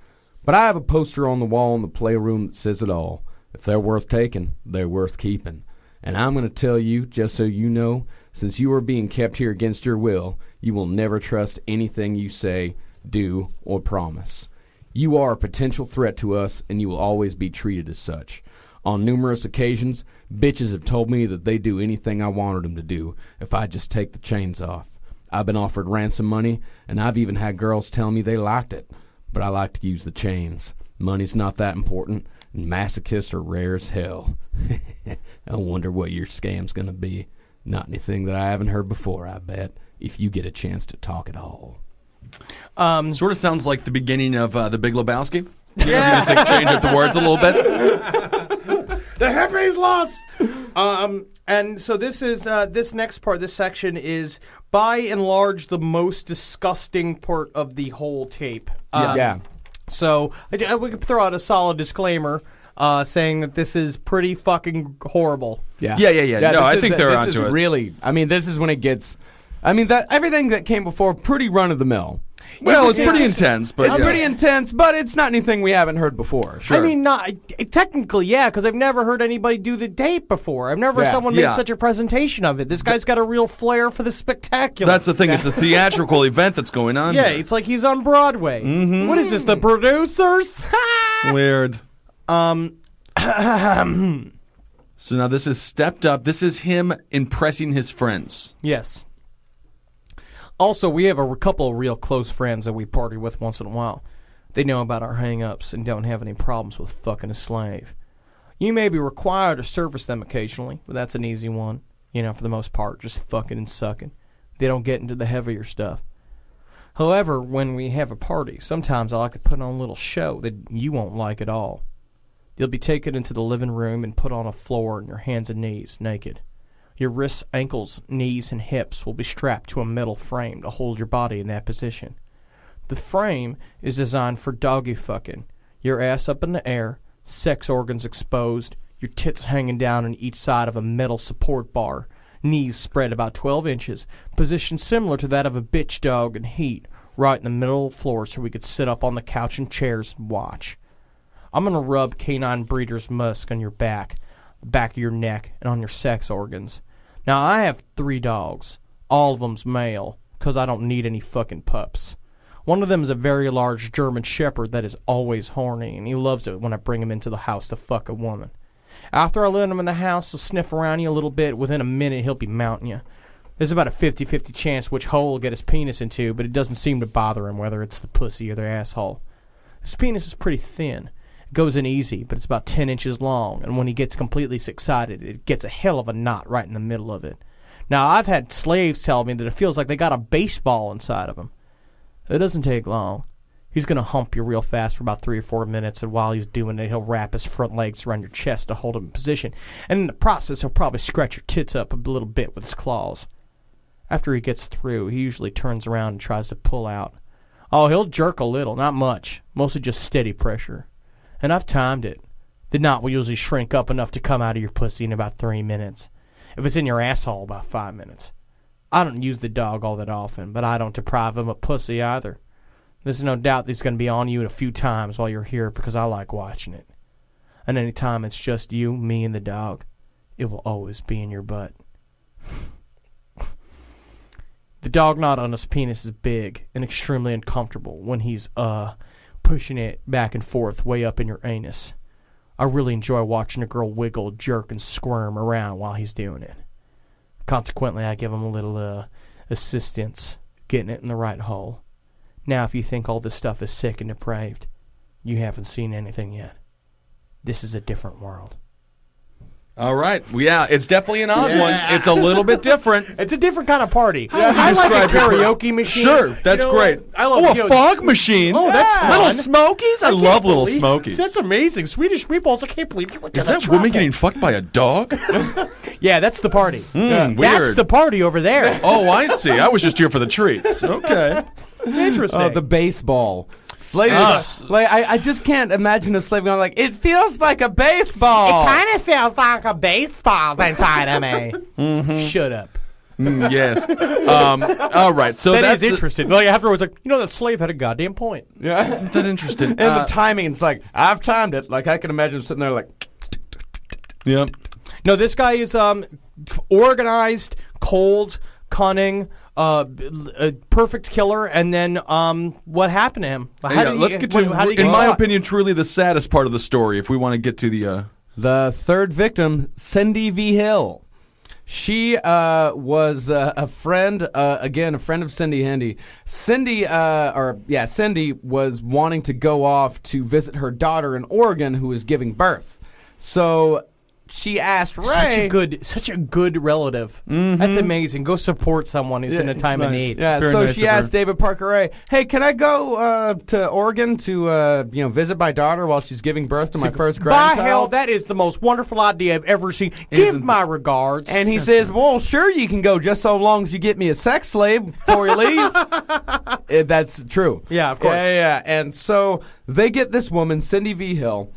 But I have a poster on the wall in the playroom that says it all. If they're worth taking, they're worth keeping. And I'm going to tell you, just so you know, since you are being kept here against your will, you will never trust anything you say, do, or promise. You are a potential threat to us, and you will always be treated as such. On numerous occasions, bitches have told me that they'd do anything I wanted them to do if I just take the chains off. I've been offered ransom money, and I've even had girls tell me they liked it, but I like to use the chains. Money's not that important, and masochists are rare as hell. I wonder what your scam's gonna be. Not anything that I haven't heard before, I bet, if you get a chance to talk at all. Sort of sounds like the beginning of The Big Lebowski. Yeah. I'm going to change up the words a little bit. The happy's lost. And so this is this next part. This section is by and large the most disgusting part of the whole tape. Yeah. So we could throw out a solid disclaimer saying that this is pretty fucking horrible. Yeah. No, I think they're onto it. Really, I mean, this is when it gets. I mean, that everything that came before, pretty run of the mill. Well, it's pretty intense, but it's pretty intense, but it's not anything we haven't heard before. Sure. I mean, not technically, yeah, because I've never heard anybody do the tape before. I've never heard someone make such a presentation of it. This guy's got a real flair for the spectacular. That's the thing. It's a theatrical event that's going on. Yeah, here. it's like he's on Broadway. Mm-hmm. What is this? The producers? Weird. So now this is stepped up. This is him impressing his friends. Yes. Also, we have a couple of real close friends that we party with once in a while. They know about our hang-ups and don't have any problems with fucking a slave. You may be required to service them occasionally, but that's an easy one. You know, for the most part, just fucking and sucking. They don't get into the heavier stuff. However, when we have a party, sometimes I like to put on a little show that you won't like at all. You'll be taken into the living room and put on a floor on your hands and knees, naked. Your wrists, ankles, knees, and hips will be strapped to a metal frame to hold your body in that position. The frame is designed for doggy fucking. Your ass up in the air, sex organs exposed, your tits hanging down on each side of a metal support bar, knees spread about 12 inches, position similar to that of a bitch dog in heat, right in the middle of the floor so we could sit up on the couch and chairs and watch. I'm going to rub canine breeder's musk on your back of your neck, and on your sex organs. Now, I have 3 dogs. All of them's male, because I don't need any fucking pups. One of them is a very large German shepherd that is always horny, and he loves it when I bring him into the house to fuck a woman. After I let him in the house, he'll sniff around you a little bit. Within a minute, he'll be mounting you. There's about a 50-50 chance which hole he'll get his penis into, but it doesn't seem to bother him whether it's the pussy or the asshole. His penis is pretty thin. It goes in easy, but it's about 10 inches long, and when he gets completely excited, it gets a hell of a knot right in the middle of it. Now, I've had slaves tell me that it feels like they got a baseball inside of him. It doesn't take long. He's going to hump you real fast for about 3 or 4 minutes, and while he's doing it, he'll wrap his front legs around your chest to hold him in position, and in the process, he'll probably scratch your tits up a little bit with his claws. After he gets through, he usually turns around and tries to pull out. Oh, he'll jerk a little, not much, mostly just steady pressure. And I've timed it. The knot will usually shrink up enough to come out of your pussy in about 3 minutes. If it's in your asshole, about 5 minutes. I don't use the dog all that often, but I don't deprive him of pussy either. There's no doubt that he's going to be on you a few times while you're here because I like watching it. And any time it's just you, me, and the dog, it will always be in your butt. The dog knot on his penis is big and extremely uncomfortable when he's, pushing it back and forth way up in your anus. I really enjoy watching a girl wiggle, jerk, and squirm around while he's doing it. Consequently, I give him a little assistance getting it in the right hole. Now, if you think all this stuff is sick and depraved, you haven't seen anything yet. This is a different world. All right. Well, yeah, it's definitely an odd one. It's a little bit different. It's a different kind of party. I like a karaoke machine. Sure, that's great. I love a fog machine. Oh, that's fun. Little Smokies? I love Little Smokies. That's amazing. Swedish meatballs. I can't believe you went to Is that woman getting fucked by a dog? Yeah, that's the party. Weird. That's the party over there. Oh, I see. I was just here for the treats. Okay. Interesting. The baseball. Slaves. I just can't imagine a slave going like, it feels like a baseball. It kind of feels like a baseball inside of me. Mm-hmm. Shut up. Yes. All right. So that's interesting. Like afterwards, like that slave had a goddamn point. Yeah. Isn't that interesting? And the timing, it's like I've timed it. Like I can imagine sitting there like. Yep. No, this guy is organized, cold, cunning. a perfect killer, and then what happened to him? Let's get to, in my opinion, truly the saddest part of the story. If we want to get to the third victim, Cindy V. Hill. She was a friend, again, a friend of Cindy Handy. Cindy was wanting to go off to visit her daughter in Oregon who was giving birth. So she asked Ray. Such a good relative. Mm-hmm. That's amazing. Go support someone who's in a time of need. Yeah, very so nice she asked David Parker Ray, hey, can I go to Oregon to visit my daughter while she's giving birth to my first grandchild? By hell, that is the most wonderful idea I've ever seen. Give my regards. And he says, well, sure you can go just so long as you get me a sex slave before you leave. That's true. Yeah, of course. Yeah. And so they get this woman, Cindy V. Hill,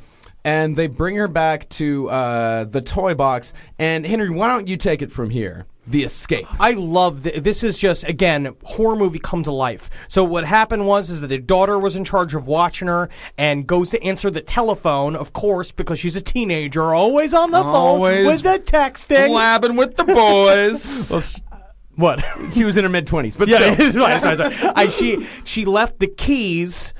and they bring her back to the Toybox. And Henry, why don't you take it from here? The escape. I love this. Is just, again, horror movie come to life. So what happened was that their daughter was in charge of watching her and goes to answer the telephone, of course, because she's a teenager, always on the phone with the texting. blabbing with the boys. What? She was in her mid-20s, but yeah, still. She left the keys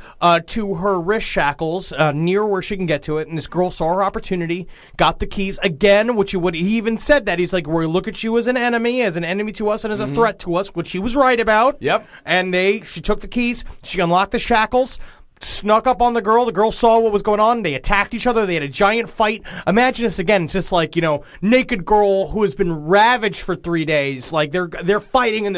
to her wrist shackles near where she can get to it, and this girl saw her opportunity, got the keys again, he even said that. He's like, we look at you as an enemy to us and as a threat to us, which she was right about. Yep. And she took the keys, she unlocked the shackles, snuck up on the girl saw what was going on, they attacked each other, they had a giant fight. Imagine this again, it's just like, naked girl who has been ravaged for 3 days, like they're fighting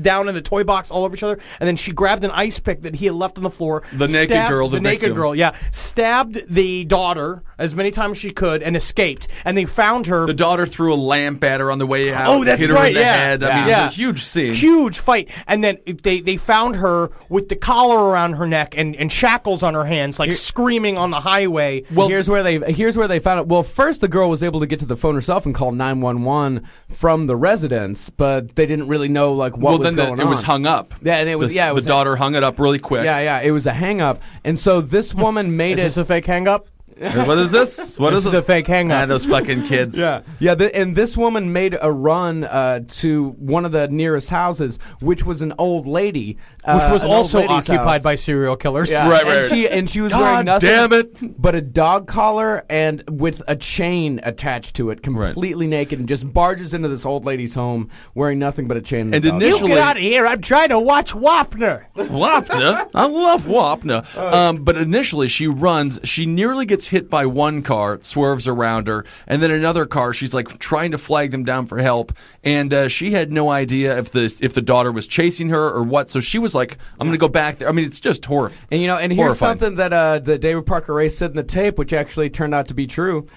down in the toy box all over each other, and then she grabbed an ice pick that he had left on the floor, the naked girl, stabbed the daughter as many times as she could and escaped, and they found her. The daughter threw a lamp at her on the way out. Oh, that's hit her right, in the head. I mean, it was a huge scene. Huge fight. And then they found her with the collar around her neck and shackles on her hands, like screaming on the highway. Well, here's where they found it. Well, first the girl was able to get to the phone herself and call 911 from the residence, but they didn't really know what was going on. It was hung up. Yeah, and it was the daughter hung it up really quick. Yeah, it was a hang up, and so this woman made Is this a fake hang up? What is this? What is this? This is a fake hang-up. Those fucking kids. Yeah. And this woman made a run to one of the nearest houses, which was an old lady, which was also occupied house by serial killers. Yeah. Right. And she was wearing nothing. Damn it! But a dog collar and with a chain attached to it, completely naked, and just barges into this old lady's home wearing nothing but a chain. And initially, you get out of here! I'm trying to watch Wapner. Wapner, I love Wapner. But initially, she runs. She nearly gets hit by one car, swerves around her, and then another car. She's trying to flag them down for help, and she had no idea if the daughter was chasing her or what. So she was like, "I'm going to go back there." I mean, it's just horrible. And here's something that David Parker Ray said in the tape, which actually turned out to be true.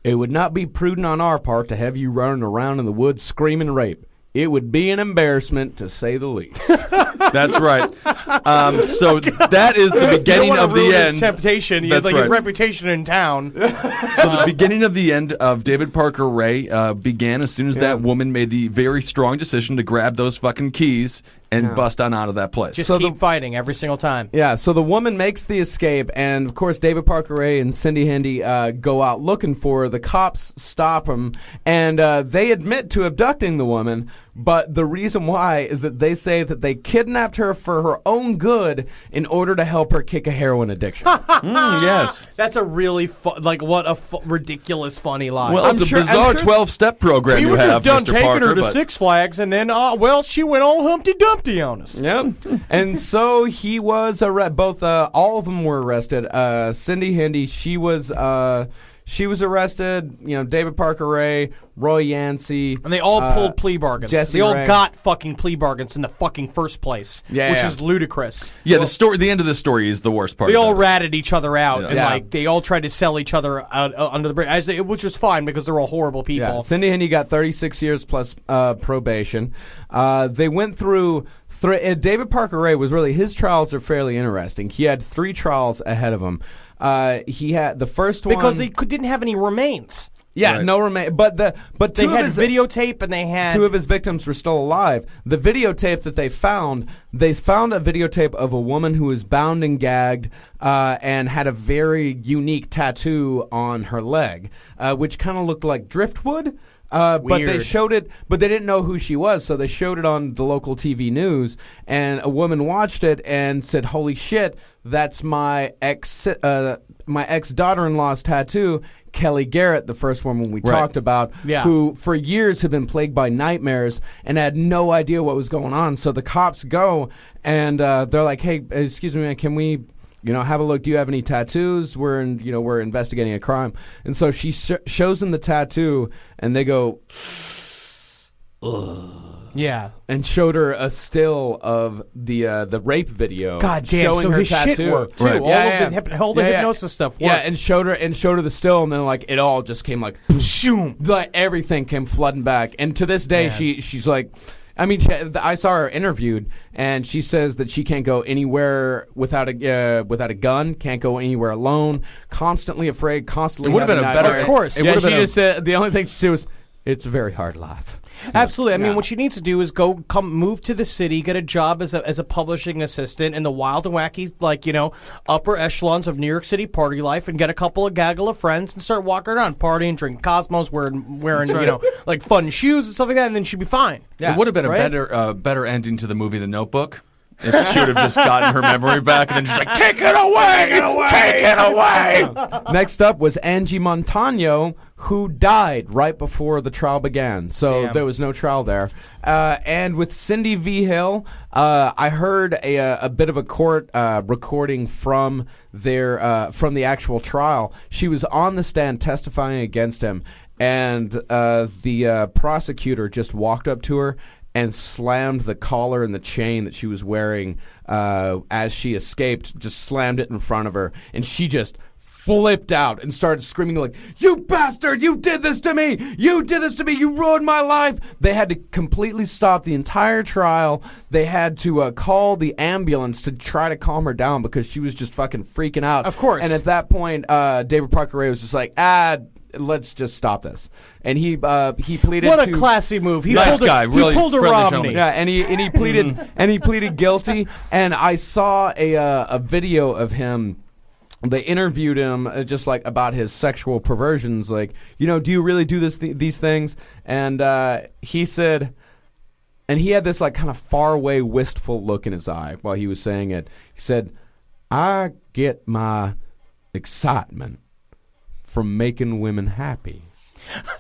It would not be prudent on our part to have you running around in the woods screaming rape. It would be an embarrassment, to say the least. That's right. So that is the beginning of the end. Temptation. He had his reputation in town. So the beginning of the end of David Parker Ray began as soon as that woman made the very strong decision to grab those fucking keys and bust on out of that place. Just keep fighting every single time. Yeah, so the woman makes the escape, and of course David Parker Ray and Cindy Handy go out looking for her. The cops stop them, and they admit to abducting the woman, but the reason why is that they say that they kidnapped her for her own good in order to help her kick a heroin addiction. Yes. That's a really ridiculous funny lie. Well, it's a bizarre 12-step program you have, just done Mr. taking Parker, her to Six Flags, and then, she went all Humpty Dumpty on us. Yep. And so he was arrested. All of them were arrested. Cindy Handy, she was arrested. David Parker Ray, Roy Yancey, and they all pulled plea bargains. Jesse they all Ray. got fucking plea bargains in the fucking first place, which is ludicrous. Yeah, the end of the story is the worst part. They all ratted each other out, Yeah. and Yeah. they all tried to sell each other out under the bridge, which was fine because they're all horrible people. Yeah. Cindy Handy got 36 years plus probation. They went through. David Parker Ray was his trials are fairly interesting. He had 3 trials ahead of him. He had the first one because they didn't have any remains. Yeah, Right. no remain. But They had videotape, and they had 2 of his victims were still alive. The videotape that they found a videotape of a woman who was bound and gagged and had a very unique tattoo on her leg, which kind of looked like driftwood. But they Weird. showed it, but they didn't know who she was, so they showed it on the local TV news, and a woman watched it and said, "Holy shit, that's my ex-daughter-in-law's tattoo." Kelly Garrett, the first woman we talked about, who for years had been plagued by nightmares and had no idea what was going on. So the cops go and they're like, "Hey, excuse me, man, can we, have a look? Do you have any tattoos? We're investigating a crime." And so she shows them the tattoo, and they go, "Ugh." Yeah. And showed her a still of the rape video. God damn! showing So her his tattoo. shit worked too. Right. All the hypnosis stuff worked. Yeah, and showed her the still, and then it all just came shoom, everything came flooding back. And to this day, she's like. I mean, I saw her interviewed, and she says that she can't go anywhere without a gun, can't go anywhere alone, constantly afraid, constantly. It would have been a better. Of course. She just said the only thing she said was, "It's a very hard life." Absolutely. I mean, what she needs to do is move to the city, get a job as a publishing assistant in the wild and wacky, upper echelons of New York City party life, and get a gaggle of friends and start walking around, partying, drinking Cosmos, wearing fun shoes and stuff like that, and then she'd be fine. Yeah. It would have been a better ending to the movie The Notebook. If she would have just gotten her memory back and then just take it away, take it away. Next up was Angie Montano, who died right before the trial began. So there was no trial there. And with Cindy V. Hill, I heard a bit of a court recording from the actual trial. She was on the stand testifying against him, and the prosecutor just walked up to her and slammed the collar and the chain that she was wearing as she escaped, just slammed it in front of her. And she just flipped out and started screaming like, "You bastard, you did this to me! You did this to me! You ruined my life!" They had to completely stop the entire trial. They had to call the ambulance to try to calm her down because she was just fucking freaking out. Of course. And at that point, David Parker Ray was just like, let's just stop this. And he pleaded. What a classy move! He Nice pulled guy, really he pulled a friendly Romney. gentleman. Yeah, and he pleaded and he pleaded guilty. And I saw a video of him. They interviewed him just about his sexual perversions. Do you really do these things? And he said, and he had this kind of faraway, wistful look in his eye while he was saying it. He said, "I get my excitement from making women happy.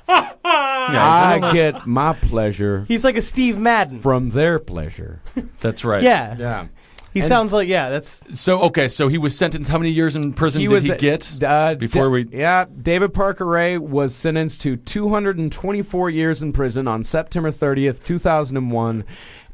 I get my pleasure He's like a Steve Madden. from their pleasure." That's right. Yeah. He sounds like that's. So he was sentenced. How many years in prison did he get? David Parker Ray was sentenced to 224 years in prison on September 30th, 2001.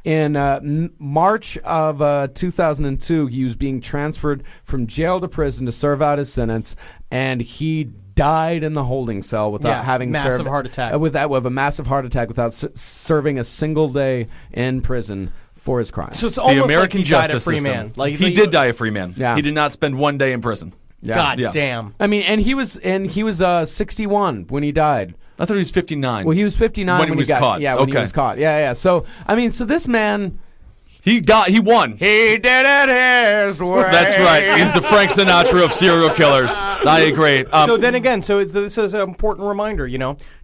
In March of 2002, he was being transferred from jail to prison to serve out his sentence, and he died in the holding cell without having massive heart attack. With a massive heart attack without serving a single day in prison for his crimes. So it's almost the American like he died a justice free system. man. He did die a free man. Yeah. He did not spend one day in prison. Yeah. God damn. I mean, and he was 61 when he died. I thought he was 59. Well, he was 59 when he was got caught. Yeah, when he was caught. Yeah. So so this man, He won. he did it his way. That's right. He's the Frank Sinatra of serial killers. I agree. So then again, this is an important reminder,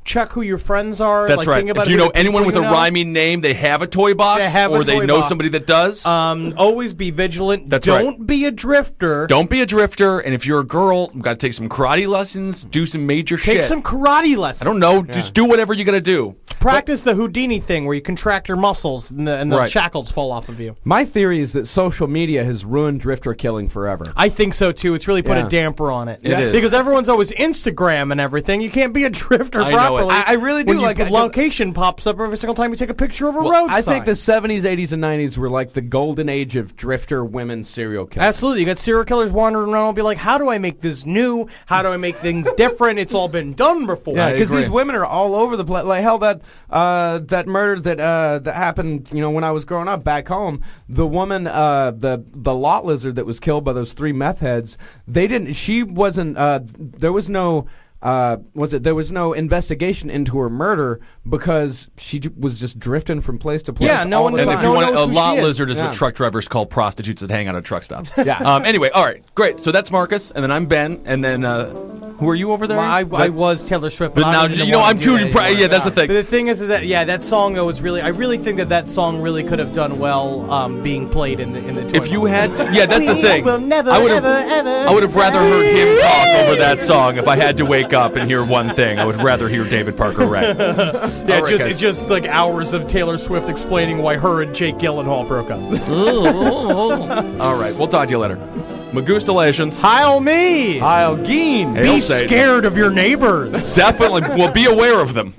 check who your friends are. That's right. Think about If you who know the anyone with people a rhyming name, they have a toy box, or they know somebody that does. Always be vigilant. That's Don't be a drifter. Don't be a drifter. And if you're a girl, you've got to take some karate lessons, do some major shit. Take some karate lessons. I don't know. Just do whatever you got to do. Practice the Houdini thing where you contract your muscles and the Right. shackles fall off of you. My theory is that social media has ruined drifter killing forever. I think so too. It's really put a damper on it. It is. Because everyone's always Instagram and everything. You can't be a drifter I know it. properly. I really do when like it. location pops up every single time you take a picture of a road I sign. think the 70s, 80s, and 90s were like the golden age of drifter women serial killers. Absolutely. You got serial killers wandering around and be like, how do I make this new? How do I make things different? It's all been done before. Yeah, because agree. these women are all over the place. Like hell, that murder that happened, when I was growing up back home, the woman, the lot lizard that was killed by those 3 meth heads, she wasn't. There was no. There was no investigation into her murder because she was just drifting from place to place. Yeah, no all one the And knows. if time. you No one want knows a who lot she is. lizard is Yeah. what truck drivers call prostitutes that hang out at truck stops. Yeah. Anyway, all right, great. So that's Marcus, and then I'm Ben, and then Who are you over there? I was Taylor Swift, But I now, don't even you know, wanna I'm do too. that anymore. Yeah, that's the thing. But the thing is that that song though was really, I really think that song really could have done well being played in the toy If you box. had, that's the thing. will never, I would have, ever I would have rather heard him talk over that song. If I had to wake up and hear one thing, I would rather hear David Parker Ray. Yeah, All right, guys. it's just like hours of Taylor Swift explaining why her and Jake Gyllenhaal broke up. All right, we'll talk to you later. Magustalations. Heil me! Heil Geen. Hail Be Satan. scared of your neighbors. Definitely. Well, be aware of them.